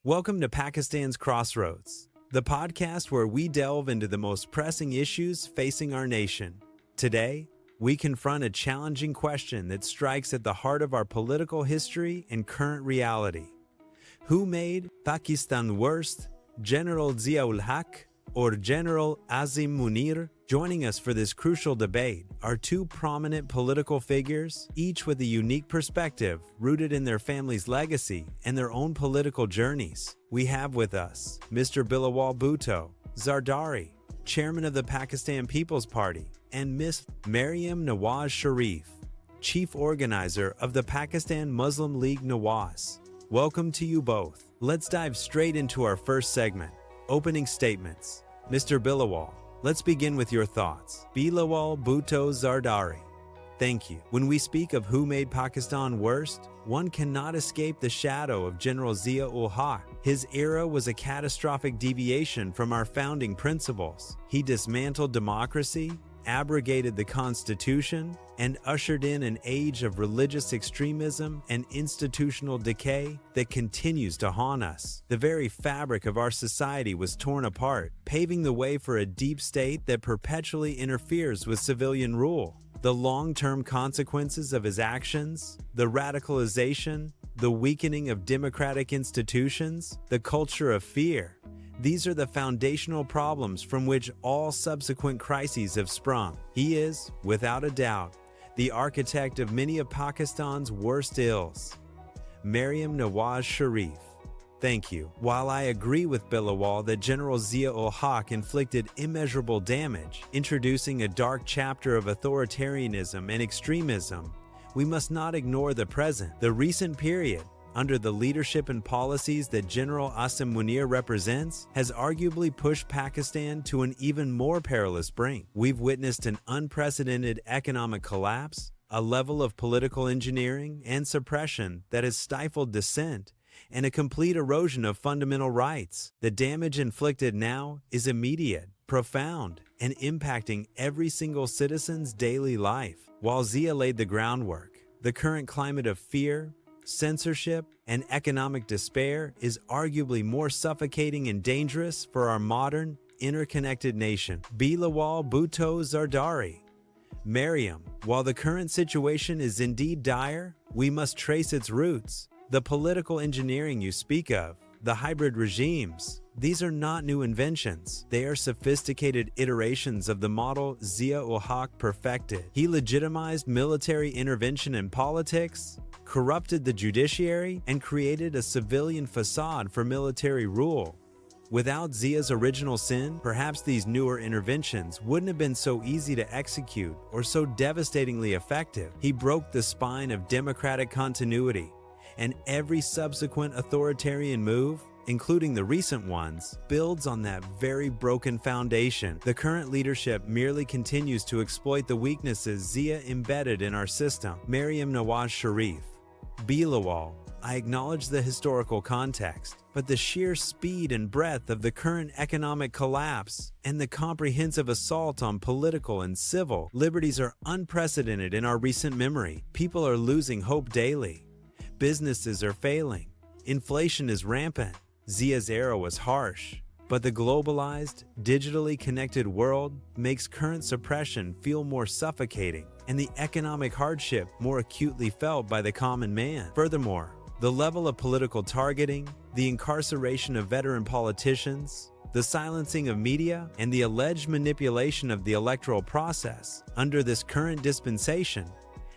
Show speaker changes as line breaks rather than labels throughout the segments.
Welcome to Pakistan's Crossroads, the podcast where we delve into the most pressing issues facing our nation. Today, we confront a challenging question that strikes at the heart of our political history and current reality. Who made Pakistan worse, General Zia-ul-Haq or General Asim Munir? Joining us for this crucial debate are two prominent political figures, each with a unique perspective rooted in their family's legacy and their own political journeys. We have with us Mr. Bilawal Bhutto Zardari, chairman of the Pakistan People's Party, and Ms. Maryam Nawaz Sharif, chief organizer of the Pakistan Muslim League Nawaz. Welcome to you both. Let's dive straight into our first segment, opening statements. Mr. Bilawal, let's begin with your thoughts. Bilawal Bhutto Zardari. Thank you. When we speak of who made Pakistan worst, one cannot escape the shadow of General Zia-ul-Haq. His era was a catastrophic deviation from our founding principles. He dismantled democracy, abrogated the Constitution, and ushered in an age of religious extremism and institutional decay that continues to haunt us. The very fabric of our society was torn apart, paving the way for a deep state that perpetually interferes with civilian rule. The long-term consequences of his actions, the radicalization, the weakening of democratic institutions, the culture of fear, these are the foundational problems from which all subsequent crises have sprung. He is, without a doubt, the architect of many of Pakistan's worst ills. Maryam Nawaz Sharif. Thank you. While I agree with Bilawal that General Zia-ul-Haq inflicted immeasurable damage, introducing a dark chapter of authoritarianism and extremism, we must not ignore the present. The recent period, under the leadership and policies that General Asim Munir represents, has arguably pushed Pakistan to an even more perilous brink. We've witnessed an unprecedented economic collapse, a level of political engineering and suppression that has stifled dissent, and a complete erosion of fundamental rights. The damage inflicted now is immediate, profound, and impacting every single citizen's daily life. While Zia laid the groundwork, the current climate of fear, censorship, and economic despair is arguably more suffocating and dangerous for our modern, interconnected nation. Bilawal Bhutto Zardari. Maryam, while the current situation is indeed dire, we must trace its roots. The political engineering you speak of, the hybrid regimes, these are not new inventions. They are sophisticated iterations of the model Zia-ul-Haq perfected. He legitimized military intervention in politics, corrupted the judiciary, and created a civilian facade for military rule. Without Zia's original sin, perhaps these newer interventions wouldn't have been so easy to execute or so devastatingly effective. He broke the spine of democratic continuity, and every subsequent authoritarian move, including the recent ones, builds on that very broken foundation. The current leadership merely continues to exploit the weaknesses Zia embedded in our system. Maryam Nawaz Sharif. Bilawal, I acknowledge the historical context, but the sheer speed and breadth of the current economic collapse and the comprehensive assault on political and civil liberties are unprecedented in our recent memory. People are losing hope daily. Businesses are failing. Inflation is rampant. Zia's era was harsh, but the globalized, digitally connected world makes current suppression feel more suffocating and the economic hardship more acutely felt by the common man. Furthermore, the level of political targeting, the incarceration of veteran politicians, the silencing of media, and the alleged manipulation of the electoral process under this current dispensation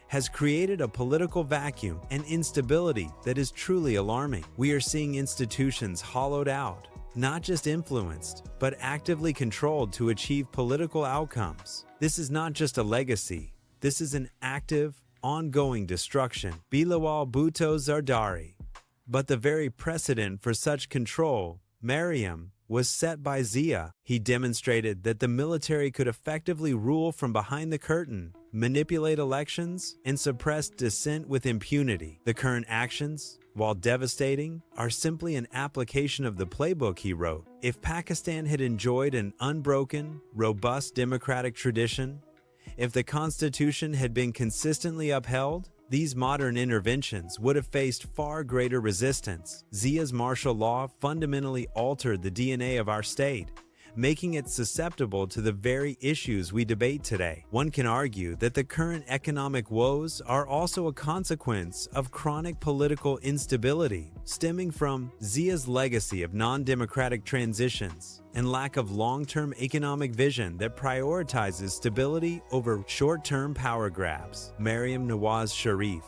has created a political vacuum and instability that is truly alarming. We are seeing institutions hollowed out, not just influenced, but actively controlled to achieve political outcomes. This is not just a legacy. This is an active, ongoing destruction. Bilawal Bhutto Zardari. But the very precedent for such control, Maryam, was set by Zia. He demonstrated that the military could effectively rule from behind the curtain, manipulate elections, and suppress dissent with impunity. The current actions, while devastating, are simply an application of the playbook he wrote. If Pakistan had enjoyed an unbroken, robust democratic tradition, if the Constitution had been consistently upheld, these modern interventions would have faced far greater resistance. Zia's martial law fundamentally altered the DNA of our state, making it susceptible to the very issues we debate today. One can argue that the current economic woes are also a consequence of chronic political instability stemming from Zia's legacy of non-democratic transitions and lack of long-term economic vision that prioritizes stability over short-term power grabs. Maryam Nawaz Sharif,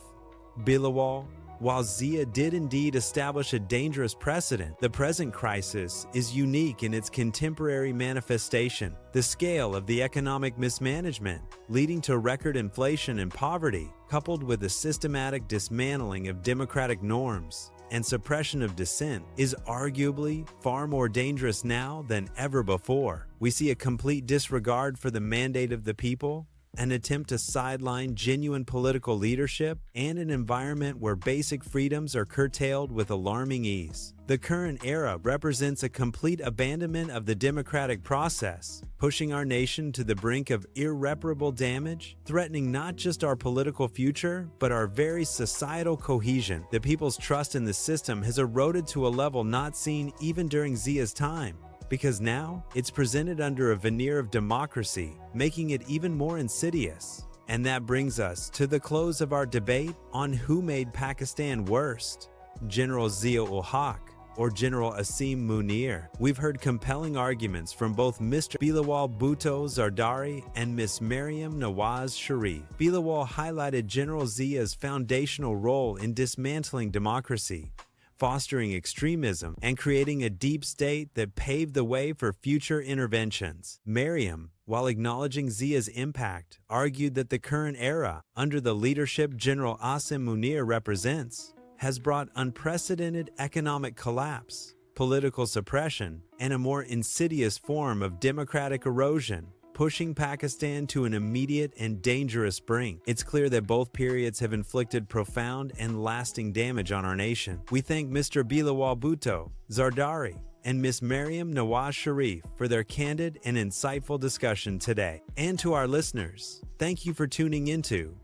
Bilawal. While Zia did indeed establish a dangerous precedent, the present crisis is unique in its contemporary manifestation. The scale of the economic mismanagement, leading to record inflation and poverty, coupled with the systematic dismantling of democratic norms and suppression of dissent, is arguably far more dangerous now than ever before. We see a complete disregard for the mandate of the people, an attempt to sideline genuine political leadership, and an environment where basic freedoms are curtailed with alarming ease. The current era represents a complete abandonment of the democratic process, pushing our nation to the brink of irreparable damage, threatening not just our political future, but our very societal cohesion. The people's trust in the system has eroded to a level not seen even during Zia's time, because now it's presented under a veneer of democracy, making it even more insidious. And that brings us to the close of our debate on who made Pakistan worst, General Zia-ul-Haq or General Asim Munir. We've heard compelling arguments from both Mr. Bilawal Bhutto Zardari and Miss Maryam Nawaz Sharif. Bilawal highlighted General Zia's foundational role in dismantling democracy, fostering extremism, and creating a deep state that paved the way for future interventions. Maryam, while acknowledging Zia's impact, argued that the current era, under the leadership General Asim Munir represents, has brought unprecedented economic collapse, political suppression, and a more insidious form of democratic erosion, pushing Pakistan to an immediate and dangerous brink. It's clear that both periods have inflicted profound and lasting damage on our nation. We thank Mr. Bilawal Bhutto Zardari and Miss Maryam Nawaz Sharif for their candid and insightful discussion today. And to our listeners, thank you for tuning into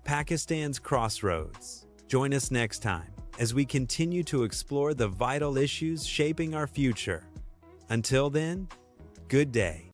Pakistan's Crossroads. Join us next time as we continue to explore the vital issues shaping our future. Until then, good day.